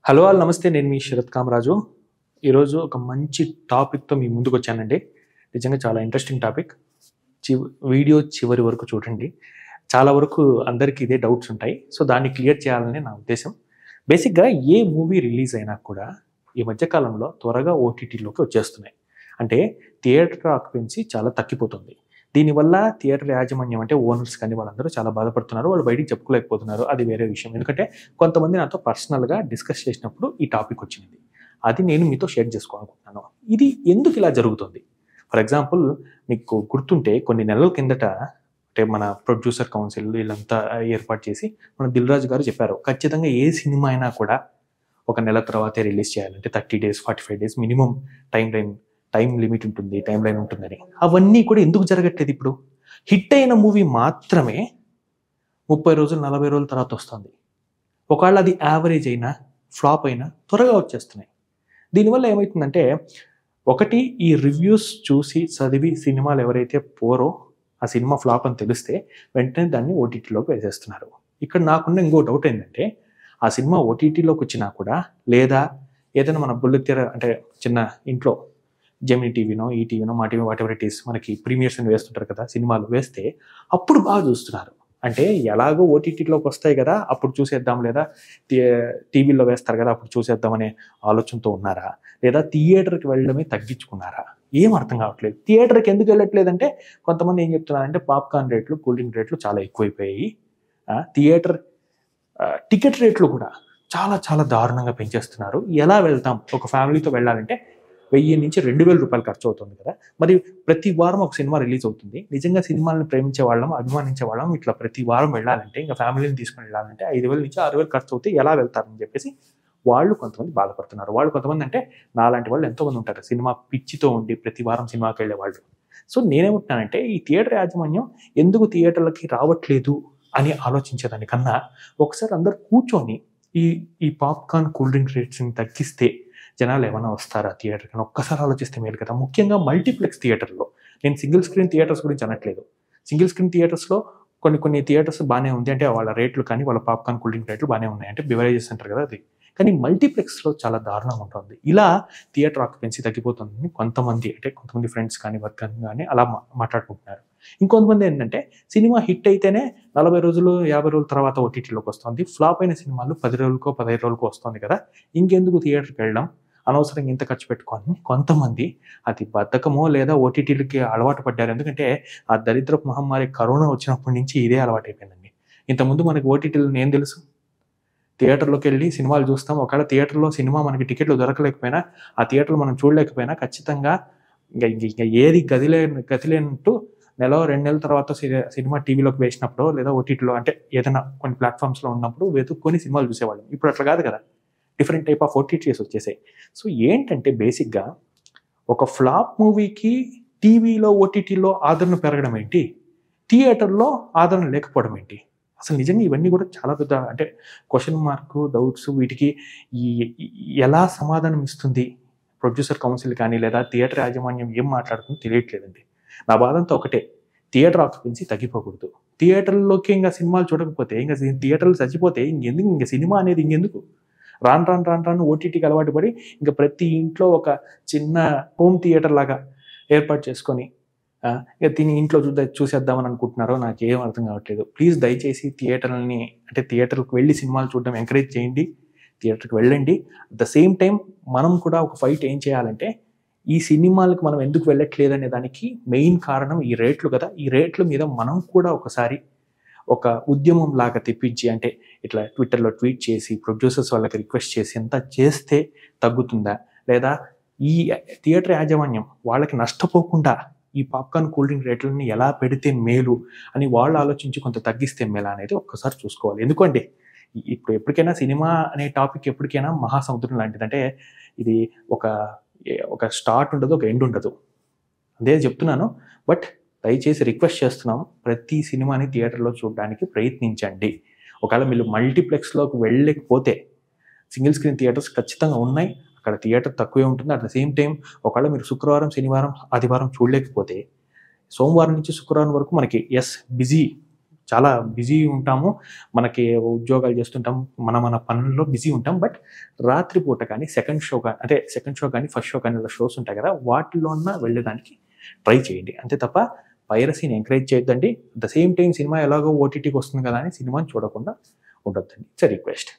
Hello all నమస్తే. నేను మీ శరత్ కామరాజు. ఈరోజు ఒక మంచి టాపిక్‌తో మీ ముందుకొచ్చానండి. నిజంగా చాలా ఇంట్రెస్టింగ్ టాపిక్. వీడియో చివరి వరకు చూడండి. చాలా వరకు అందరికి ఇదే డౌట్స్ ఉంటాయి. సో, దాన్ని క్లియర్ చేయాలని నా ఉద్దేశ్యం. బేసిక్‌గా ఏ మూవీ రిలీజ్ అయినా కూడా ఈ మధ్య కాలంలో త్వరగా ఓటీటీలోకి వచ్చేస్తున్నాయి. అంటే థియేటర్ ఆక్యుపెన్సీ చాలా తగ్గిపోతుంది. దీనివల్ల థియేటర్ యాజమాన్యం అంటే ఓనర్స్ కానీ వాళ్ళందరూ చాలా బాధపడుతున్నారు. వాళ్ళు బయటికి చెప్పుకోలేకపోతున్నారు. అది వేరే విషయం. ఎందుకంటే కొంతమంది నాతో పర్సనల్‌గా డిస్కస్ చేసినప్పుడు ఈ టాపిక్ వచ్చింది. అది నేను మీతో షేర్ చేసుకోవాలనుకుంటున్నాను. ఇది ఎందుకు ఇలా జరుగుతుంది? ఫర్ ఎగ్జాంపుల్ మీకు గుర్తుంటే కొన్ని నెలల కిందట అంటే మన ప్రొడ్యూసర్ కౌన్సిల్ వీళ్ళంతా ఏర్పాటు చేసి మన 'దిల్ రాజు' గారు చెప్పారు. ఖచ్చితంగా ఏ సినిమా అయినా కూడా ఒక నెల తర్వాతే రిలీజ్ చేయాలంటే 30 days, 45 days minimum time limit ఉంటుంది. టైమ్ లైన్ ఉంటుందని. అవన్నీ కూడా ఎందుకు జరగట్లేదు ఇప్పుడు? హిట్ అయిన మూవీ మాత్రమే 30 రోజులు, 40 రోజుల తర్వాత వస్తుంది. ఒకవేళ అది యావరేజ్ అయినా, ఫ్లాప్ అయినా త్వరగా వచ్చేస్తున్నాయి. దీనివల్ల ఏమైతుందంటే, ఒకటి ఈ రివ్యూస్ చూసి, చదివి సినిమాలు ఎవరైతే పోరో, ఆ సినిమా ఫ్లాప్ అని తెలిస్తే వెంటనే దాన్ని ఓటీటీలోకి వేసేస్తున్నారు. ఇక్కడ నాకున్న ఇంకో డౌట్ ఏంటంటే, ఆ సినిమా ఓటీటీలోకి వచ్చినా కూడా లేదా ఏదైనా మన బుల్లితెర అంటే చిన్న ఇంట్లో జెమినీ టీవీనో, ఈటీవీనో, మా టీవీ వాటెవర్ ఇట్ ఈస్ మనకి ప్రీమియర్స్ అని వేస్తుంటారు కదా! సినిమాలు వేస్తే అప్పుడు బాగా చూస్తున్నారు. అంటే ఎలాగో ఓటీటీలోకి వస్తాయి కదా! అప్పుడు చూసేద్దాం లేదా టీ టీవీలో వేస్తారు కదా! అప్పుడు చూసేద్దాం అనే ఆలోచనతో ఉన్నారా? లేదా థియేటర్‌కి వెళ్ళడమే తగ్గించుకున్నారా? ఏం అర్థం కావట్లేదు. థియేటర్‌కి ఎందుకు వెళ్ళట్లేదంటే కొంతమంది ఏం చెప్తున్నారంటే పాప్‌కార్న్ రేట్లు, కూల్ డ్రింక్ రేట్లు చాలా ఎక్కువైపోయాయి. థియేటర్ టికెట్ రేట్లు కూడా చాలా చాలా దారుణంగా పెంచేస్తున్నారు. ఎలా వెళ్తాం? ఒక ఫ్యామిలీతో వెళ్ళాలంటే 1000 నుంచి 2000 రూపాయలు ఖర్చు అవుతుంది కదా! మరి ప్రతి వారం ఒక సినిమా రిలీజ్ అవుతుంది. నిజంగా సినిమాలను ప్రేమించే వాళ్ళం, అభిమానించే వాళ్ళం ఇట్లా ప్రతి వారం వెళ్ళాలంటే ఇంక ఫ్యామిలీని తీసుకొని వెళ్ళాలంటే 5000 నుంచి 6000 ఖర్చు అవుతాయి. ఎలా వెళ్తారని చెప్పేసి వాళ్ళు కొంతమంది బాధపడుతున్నారు. వాళ్ళు కొంతమంది అంటే నాలాంటి వాళ్ళు ఎంతోమంది ఉంటారు. సినిమా పిచ్చితో ఉండి ప్రతి వారం సినిమాకెళ్ళేవాళ్ళు. సో, నేనేమంటున్నానంటే ఈ థియేటర్ యాజమాన్యం ఎందుకు థియేటర్‌లకి రావట్లేదు అని ఆలోచించేదానికన్నా ఒకసారి అందరూ కూర్చొని ఈ ఈ పాప్‌కార్న్, కూల్ డ్రింక్ రేట్స్‌ని తగ్గిస్తే జనాలు ఏమన్నా వస్తారా థియేటర్‌కి అని ఒక్కసారి ఆలోచిస్తే మేలు కదా! ముఖ్యంగా మల్టీప్లెక్స్ థియేటర్‌లో. నేను సింగిల్ స్క్రీన్ థియేటర్స్ గురించి అనట్లేదు. సింగిల్ స్క్రీన్ థియేటర్స్‌లో కొన్ని థియేటర్స్ బానే ఉంది. అంటే వాళ్ళ రేట్లు కానీ, వాళ్ళ పాప్‌కార్న్, కూల్ డ్రింక్ రేట్లు బానే ఉన్నాయి. అంటే బివరేజెస్ అంటారు కదా! అది. కానీ మల్టీప్లెక్స్‌లో చాలా దారుణంగా ఉంటుంది. ఇలా థియేటర్ ఆక్యుపెన్సీ తగ్గిపోతుందని కొంతమంది ఫ్రెండ్స్ కానీ, వర్క్ గాని అలా మాట్లాడుకుంటున్నారు. ఇంకొంతమంది ఏంటంటే సినిమా హిట్ అయితేనే 40 రోజులు, 50 రోజుల తర్వాత ఓటీటీలోకి వస్తుంది. ఫ్లాప్ అయిన సినిమాలు 10 రోజులకో, 15 రోజులకో వస్తుంది కదా! ఇంకెందుకు థియేటర్‌కి వెళ్ళడం? అనవసరంగా ఇంత ఖర్చు పెట్టుకోని కొంతమంది అది బద్ధకమో లేదా ఓటీటీలకి అలవాటు పడ్డారు. ఎందుకంటే ఆ దరిద్రపు మహమ్మారి కరోనా వచ్చినప్పటి నుంచి ఇదే అలవాటైపోయిందండి. ఇంతకుముందు మనకి ఓటీటీలని ఏం తెలుసు? థియేటర్‌లోకెళ్ళి సినిమాలు చూస్తాం. ఒకవేళ థియేటర్‌లో సినిమా మనకి టికెట్లు దొరకలేకపోయినా, ఆ థియేటర్‌లో మనం చూడలేకపోయినా ఖచ్చితంగా ఇంక ఏది గతి లేనట్టు నెలో, 2 నెలల తర్వాత సినిమా టీవీలోకి వేసినప్పుడో లేదా ఓటీటీలో అంటే ఏదైనా కొన్ని ప్లాట్‌ఫార్మ్స్‌లో ఉన్నప్పుడు వెతుక్కొని సినిమాలు చూసేవాళ్ళం. ఇప్పుడు అట్లా కాదు కదా! డిఫరెంట్ టైప్ ఆఫ్ ఓటీటీస్ వచ్చేసాయి. సో, ఏంటంటే బేసిక్‌గా ఒక ఫ్లాప్ మూవీకి టీవీలో, ఓటీటీలో ఆదరణ పెరగడం ఏంటి? థియేటర్‌లో ఆదరణ లేకపోవడం ఏంటి? అసలు నిజంగా ఇవన్నీ కూడా చాలా పెద్ద అంటే క్వెషన్ మార్క్, డౌట్స్ వీటికి ఈ ఈ ఎలా సమాధానం ఇస్తుంది ప్రొడ్యూసర్ కౌన్సిల్ కానీ, లేదా థియేటర్ యాజమాన్యం ఏం మాట్లాడుతుందో తెలియట్లేదండి. నా బాధంతా ఒకటే. థియేటర్ ఆక్యుపెన్సీ తగ్గిపోకూడదు. థియేటర్‌లోకి ఇంక సినిమాలు చూడకపోతే ఇంక థియేటర్లు చచ్చిపోతే ఇంకెందుకు ఇంక సినిమా అనేది ఇంకెందుకు? రాను ఓటీటీకి అలవాటు పడి ఇంక ప్రతి ఇంట్లో ఒక చిన్న హోమ్ థియేటర్ లాగా ఏర్పాటు చేసుకొని ఇక ఇంట్లో చూసేద్దామని అనుకుంటున్నారో నాకేం అర్థం కావట్లేదు. ప్లీజ్ దయచేసి థియేటర్‌లని అంటే థియేటర్‌కి వెళ్లి సినిమాలు చూడడం ఎంకరేజ్ చేయండి. థియేటర్‌కి వెళ్ళండి. అట్ ద సేమ్ టైమ్ మనం కూడా ఒక ఫైట్ ఏం చేయాలంటే ఈ సినిమాలకు మనం ఎందుకు వెళ్ళట్లేదనే దానికి మెయిన్ కారణం ఈ రేట్లు కదా! ఈ రేట్ల మీద మనం కూడా ఒకసారి ఒక ఉద్యమం లాగా తెప్పించి అంటే ఇట్లా ట్విట్టర్‌లో ట్వీట్ చేసి ప్రొడ్యూసర్స్ వాళ్ళకి రిక్వెస్ట్ చేసి ఎంత చేస్తే తగ్గుతుందా? లేదా ఈ థియేటర్ యాజమాన్యం వాళ్ళకి నష్టపోకుండా ఈ పాప్‌కార్న్, కూల్ డ్రింక్ రేట్లని ఎలా పెడితే మేలు అని వాళ్ళు ఆలోచించి కొంత తగ్గిస్తే మేలా అనేది ఒక్కసారి చూసుకోవాలి. ఎందుకండి ఇప్పుడు ఎప్పటికైనా సినిమా అనే టాపిక్ ఎప్పటికైనా మహాసముద్రం లాంటిది. అంటే ఇది ఒక ఒక స్టార్ట్ ఉండదు. ఒక ఎండ్ ఉండదు. అదే చెప్తున్నాను. బట్ దయచేసి రిక్వెస్ట్ చేస్తున్నాం. ప్రతి సినిమాని థియేటర్‌లో చూడడానికి ప్రయత్నించండి. ఒకవేళ మీరు మల్టీప్లెక్స్‌లోకి వెళ్ళలేకపోతే సింగిల్ స్క్రీన్ థియేటర్స్ ఖచ్చితంగా ఉన్నాయి. అక్కడ థియేటర్ తక్కువే ఉంటుంది. అట్ ద సేమ్ టైమ్ ఒకవేళ మీరు శుక్రవారం, శనివారం, ఆదివారం చూడలేకపోతే సోమవారం నుంచి శుక్రవారం వరకు మనకి బిజీ చాలా బిజీ ఉంటాము. మనకి ఉద్యోగాలు చేస్తుంటాం. మన పనుల్లో బిజీ ఉంటాం. బట్ రాత్రిపూట కానీ సెకండ్ షో కానీ ఫస్ట్ షో కానీ ఇలా షోస్ ఉంటాయి కదా! వాటిలోన వెళ్ళడానికి ట్రై చేయండి. అంతే తప్ప పైరసీని ఎంకరేజ్ చేయొద్దండి. At the same time cinema ఎలాగో ఓటీటీకి వస్తుంది కదా అని సినిమాని చూడకుండా ఉండొద్దండి. It's a request.